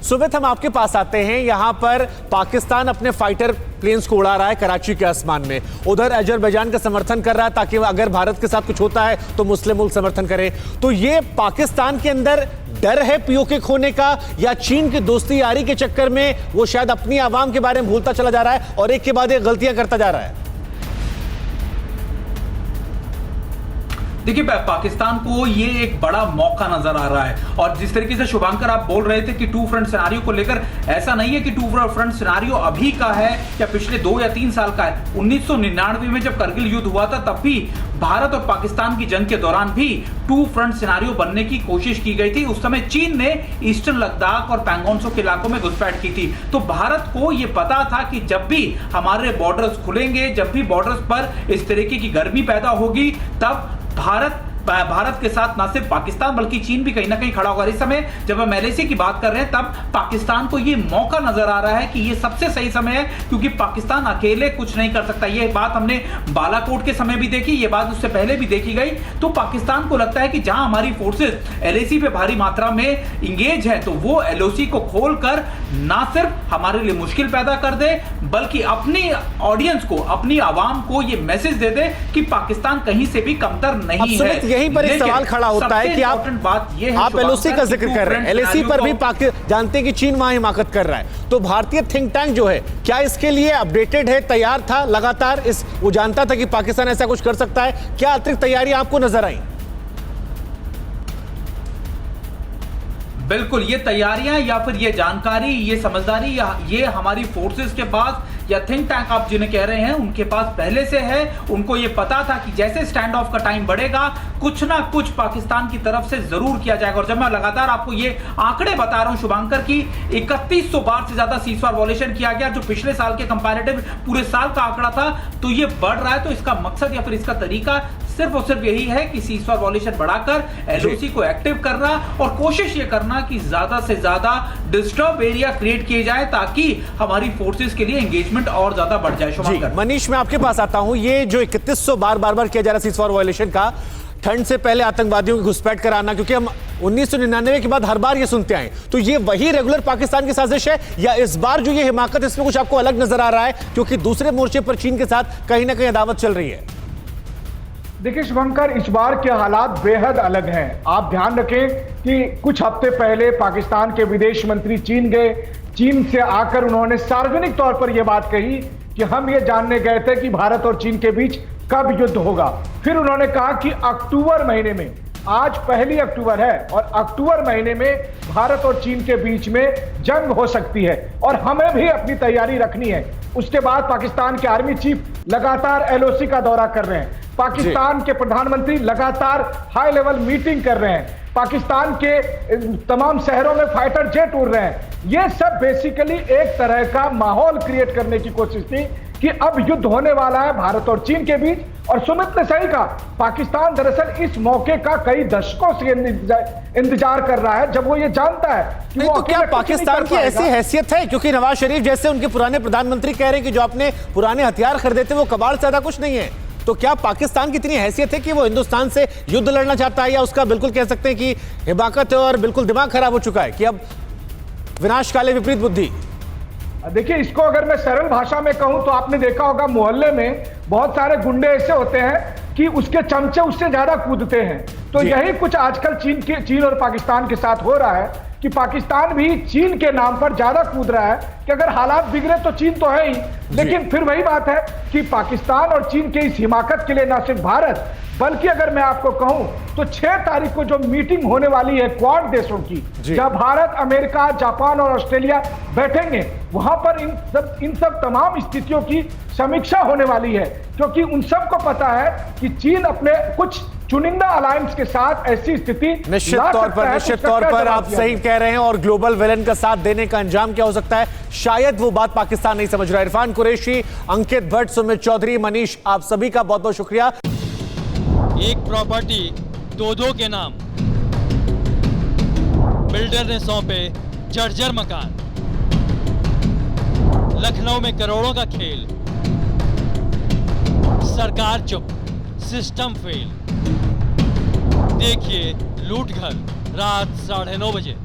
सुमित, हम आपके पास आते हैं। यहां पर पाकिस्तान अपने फाइटर प्लेन्स को उड़ा रहा है कराची के आसमान में, उधर अजरबैजान का समर्थन कर रहा है ताकि अगर भारत के साथ कुछ होता है तो मुस्लिम मुल्क समर्थन करे। तो ये पाकिस्तान के अंदर डर है पीओके खोने का, या चीन की दोस्ती यारी के चक्कर में वो शायद अपनी आवाम के बारे में भूलता चला जा रहा है और एक के बाद एक गलतियां करता जा रहा है? देखिए, पाकिस्तान को ये एक बड़ा मौका नजर आ रहा है। और जिस तरीके से शुभांकर आप बोल रहे थे कि टू फ्रंट सिनेरियो को लेकर, ऐसा नहीं है कि टू फ्रंट सिनेरियो अभी का है या पिछले 2 या 3 साल का है। 1999 में जब करगिल युद्ध हुआ था तब भी भारत और पाकिस्तान की जंग के दौरान भी टू फ्रंट सिनेरियो बनने की कोशिश की गई थी। उस समय चीन ने ईस्टर्न लद्दाख और पैंगोंगसो के इलाकों में घुसपैठ की थी। तो भारत को यह पता था कि जब भी हमारे बॉर्डर्स खुलेंगे, जब भी बॉर्डर्स पर इस तरीके की गर्मी पैदा होगी, तब भारत के साथ ना सिर्फ पाकिस्तान बल्कि चीन भी कहीं ना कहीं खड़ा होगा। इस समय जब हम एलएसी की बात कर रहे हैं तब पाकिस्तान को यह मौका नजर आ रहा है कि यह सबसे सही समय है, क्योंकि पाकिस्तान अकेले कुछ नहीं कर सकता। यह बात हमने बालाकोट के समय भी देखी, यह बात उससे पहले भी देखी गई। तो पाकिस्तान को लगता है कि जहां हमारी फोर्सेस एलएसी पे भारी मात्रा में इंगेज है, तो वो एलओसी को खोलकर ना सिर्फ हमारे लिए मुश्किल पैदा कर दे, बल्कि अपनी ऑडियंस को, अपनी आवाम को यह मैसेज दे दे कि पाकिस्तान कहीं से भी कमतर नहीं है। यहीं पर एक सवाल खड़ा होता है कि आप एलओसी का जिक्र कर रहे हैं, एलएसी पर भी जानते हैं कि चीन वहां हिमाकत कर रहा है। तो भारतीय थिंक टैंक जो है, क्या इसके लिए अपडेटेड है, तैयार था लगातार? वो जानता था कि पाकिस्तान ऐसा कुछ कर सकता है? क्या अतिरिक्त तैयारी आपको नजर आई? बिल्कुल, ये तैयारियां या फिर ये जानकारी, ये समझदारी, ये हमारी फोर्सेस के पास या थिंक टैंक आप जिन्हें कह रहे हैं उनके पास पहले से है। उनको ये पता था कि जैसे स्टैंड ऑफ का टाइम बढ़ेगा, कुछ ना कुछ पाकिस्तान की तरफ से जरूर किया जाएगा। और जब मैं लगातार आपको ये आंकड़े बता रहा हूं शुभांकर की 3100 बार से ज्यादा सीजफायर वॉयलेशन किया गया, जो पिछले साल के कंपैरेटिव पूरे साल का आंकड़ा था, तो ये बढ़ रहा है। तो इसका मकसद या फिर इसका तरीका सिर्फ और सिर्फ यही है कि सीजफायर वॉयलेशन बढ़ाकर एलओसी को एक्टिव करना और कोशिश ये करना कि ज्यादा से ज्यादा डिस्टर्ब एरिया क्रिएट किए जाए ताकि हमारी फोर्सेस के लिए एंगेजमेंट और ज्यादा बढ़ जाए। मनीष, मैं आपके पास आता हूं। ये जो 3100 बार किया जा रहा सीजफायर वॉयलेशन का, ठंड से पहले आतंकवादियों की घुसपैठ कराना, क्योंकि हम 1999 के बाद हर बार ये सुनते आए, तो ये वही रेगुलर पाकिस्तान की साजिश है या इस बार जो ये हिमाकत, इसमें कुछ आपको अलग नजर आ रहा है? क्योंकि दूसरे मोर्चे पर चीन के साथ कहीं ना कहीं अदावत चल रही है। देखिए शुभंकर, इस बार के हालात बेहद अलग हैं। आप ध्यान रखें कि कुछ हफ्ते पहले पाकिस्तान के विदेश मंत्री चीन गए। चीन से आकर उन्होंने सार्वजनिक तौर पर यह बात कही कि हम ये जानने गए थे कि भारत और चीन के बीच कब युद्ध होगा। फिर उन्होंने कहा कि अक्टूबर महीने में, आज 1 अक्टूबर है और अक्टूबर महीने में भारत और चीन के बीच में जंग हो सकती है और हमें भी अपनी तैयारी रखनी है। उसके बाद पाकिस्तान के आर्मी चीफ लगातार एलओसी का दौरा कर रहे हैं, पाकिस्तान के प्रधानमंत्री लगातार हाई लेवल मीटिंग कर रहे हैं, पाकिस्तान के तमाम शहरों में फाइटर जेट उड़ रहे हैं। ये सब बेसिकली एक तरह का माहौल क्रिएट करने की कोशिश थी कि अब युद्ध होने वाला है भारत और चीन के बीच। और सुमित ने सही कहा, पाकिस्तान दरअसल इस मौके का कई दशकों से इंतजार कर रहा है, जब वो ये जानता है कि नहीं, तो क्या पाकिस्तान की ऐसी हैसियत है? क्योंकि नवाज शरीफ जैसे उनके पुराने प्रधानमंत्री कह रहे हैं कि जो आपने पुराने हथियार खरीदे थे वो कबाड़ से ज्यादा कुछ नहीं है। तो क्या पाकिस्तान की इतनी हैसियत है कि वो हिंदुस्तान से युद्ध लड़ना चाहता है, या उसका बिल्कुल कह सकते हैं कि हिमाकत है और बिल्कुल दिमाग खराब हो चुका है कि अब विनाश काले विपरीत बुद्धि? देखिए, इसको अगर मैं सरल भाषा में कहूं तो आपने देखा होगा मोहल्ले में बहुत सारे गुंडे ऐसे होते हैं कि उसके चमचे उससे ज्यादा कूदते हैं। तो यही कुछ आजकल चीन और पाकिस्तान के साथ हो रहा है कि पाकिस्तान भी चीन के नाम पर ज्यादा कूद रहा है कि अगर हालात बिगड़े तो चीन तो है ही, लेकिन फिर वही बात है कि पाकिस्तान और चीन के इस हिमाकत के लिए न सिर्फ भारत, बल्कि अगर मैं आपको कहूं तो 6 तारीख को जो मीटिंग होने वाली है क्वाड देशों की, जहां भारत, अमेरिका, जापान और ऑस्ट्रेलिया बैठेंगे, वहां पर इन सब तमाम स्थितियों की समीक्षा होने वाली है, क्योंकि उन सबको पता है कि चीन अपने कुछ चुनिंदा अलायंस के साथ ऐसी स्थिति निश्चित तौर पर आप सही कह रहे हैं। और ग्लोबल विलन का साथ देने का अंजाम क्या हो सकता है, शायद वो बात पाकिस्तान नहीं समझ रहा है। इरफान कुरैशी, अंकित भट्ट, सुमित चौधरी, मनीष, आप सभी का बहुत बहुत शुक्रिया। एक प्रॉपर्टी 2-2 के नाम, बिल्डर ने सौंपे जर्जर मकान, लखनऊ में करोड़ों का खेल, सरकार चुप, सिस्टम फेल। देखिए लूट घर रात 9:30 बजे।